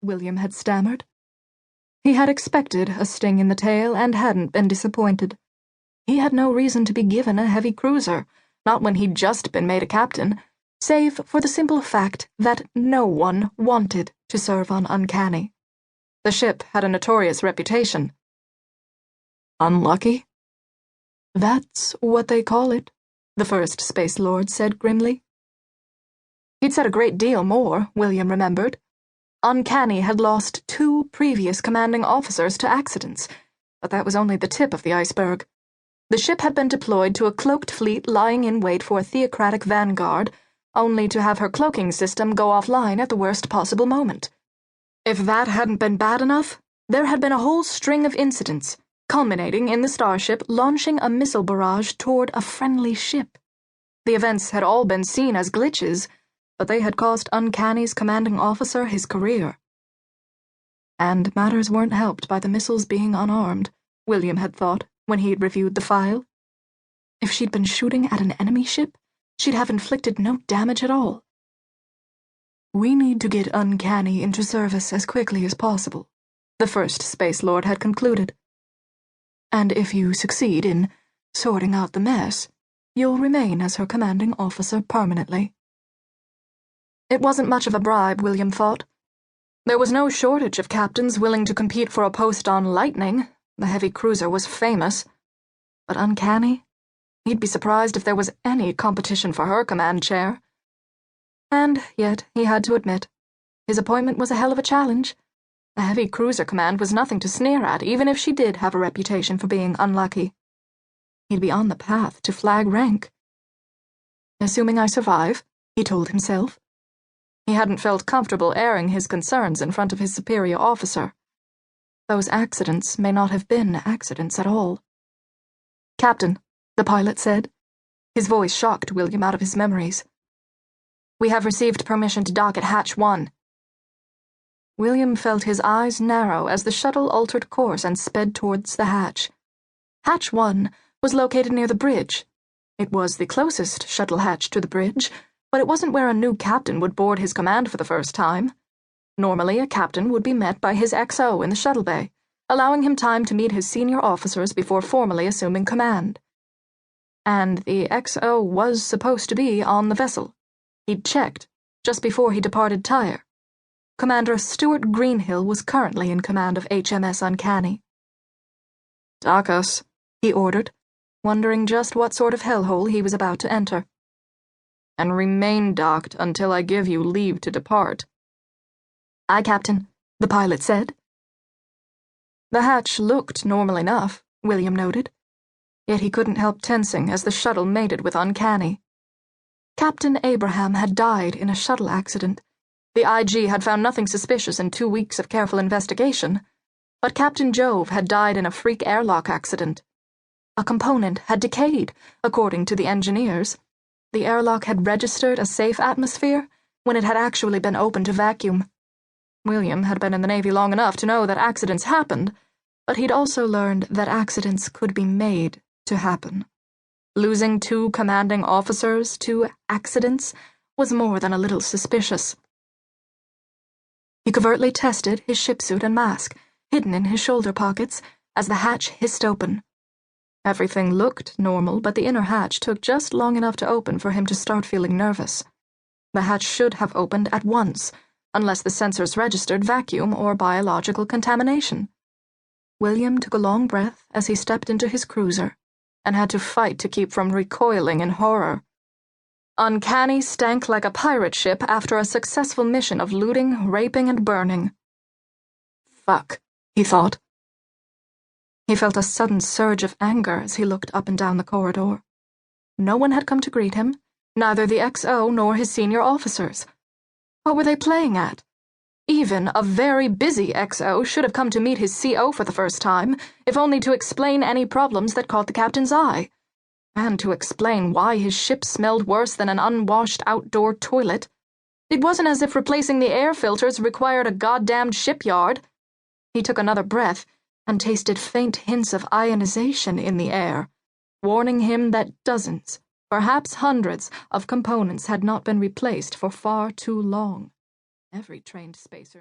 William had stammered. He had expected a sting in the tail and hadn't been disappointed. He had no reason to be given a heavy cruiser, not when he'd just been made a captain, save for the simple fact that no one wanted to serve on Uncanny. The ship had a notorious reputation. Unlucky? That's what they call it, the First Space Lord said grimly. He'd said a great deal more, William remembered. Uncanny had lost 2 previous commanding officers to accidents, but that was only the tip of the iceberg. The ship had been deployed to a cloaked fleet lying in wait for a theocratic vanguard, only to have her cloaking system go offline at the worst possible moment. If that hadn't been bad enough, there had been a whole string of incidents, culminating in the starship launching a missile barrage toward a friendly ship. The events had all been seen as glitches, but they had cost Uncanny's commanding officer his career. And matters weren't helped by the missiles being unarmed, William had thought when he'd reviewed the file. If she'd been shooting at an enemy ship, she'd have inflicted no damage at all. We need to get Uncanny into service as quickly as possible, the First Space Lord had concluded. And if you succeed in sorting out the mess, you'll remain as her commanding officer permanently. It wasn't much of a bribe, William thought. There was no shortage of captains willing to compete for a post on Lightning. The heavy cruiser was famous. But Uncanny? He'd be surprised if there was any competition for her command chair. And yet, he had to admit, his appointment was a hell of a challenge. A heavy cruiser command was nothing to sneer at, even if she did have a reputation for being unlucky. He'd be on the path to flag rank. Assuming I survive, he told himself. He hadn't felt comfortable airing his concerns in front of his superior officer. Those accidents may not have been accidents at all. Captain, the pilot said. His voice shocked William out of his memories. We have received permission to dock at Hatch 1. William felt his eyes narrow as the shuttle altered course and sped towards the hatch. Hatch 1 was located near the bridge. It was the closest shuttle hatch to the bridge, but it wasn't where a new captain would board his command for the first time. Normally, a captain would be met by his XO in the shuttle bay, allowing him time to meet his senior officers before formally assuming command. And the XO was supposed to be on the vessel. He'd checked, just before he departed Tyre. Commander Stuart Greenhill was currently in command of HMS Uncanny. Dock us, he ordered, wondering just what sort of hellhole he was about to enter. And remain docked until I give you leave to depart. Aye, Captain, the pilot said. The hatch looked normal enough, William noted, yet he couldn't help tensing as the shuttle mated with Uncanny. Captain Abraham had died in a shuttle accident. The IG had found nothing suspicious in 2 weeks of careful investigation, but Captain Jove had died in a freak airlock accident. A component had decayed, according to the engineers. The airlock had registered a safe atmosphere when it had actually been opened to vacuum. William had been in the Navy long enough to know that accidents happened, but he'd also learned that accidents could be made to happen. Losing 2 commanding officers to accidents was more than a little suspicious. He covertly tested his shipsuit and mask, hidden in his shoulder pockets, as the hatch hissed open. Everything looked normal, but the inner hatch took just long enough to open for him to start feeling nervous. The hatch should have opened at once, unless the sensors registered vacuum or biological contamination. William took a long breath as he stepped into his cruiser, and had to fight to keep from recoiling in horror. Uncanny stank like a pirate ship after a successful mission of looting, raping, and burning. Fuck, he thought. He felt a sudden surge of anger as he looked up and down the corridor. No one had come to greet him, neither the XO nor his senior officers. What were they playing at? Even a very busy XO should have come to meet his CO for the first time, if only to explain any problems that caught the captain's eye, and to explain why his ship smelled worse than an unwashed outdoor toilet. It wasn't as if replacing the air filters required a goddamned shipyard. He took another breath and tasted faint hints of ionization in the air, warning him that dozens, perhaps hundreds, of components had not been replaced for far too long. Every trained spacer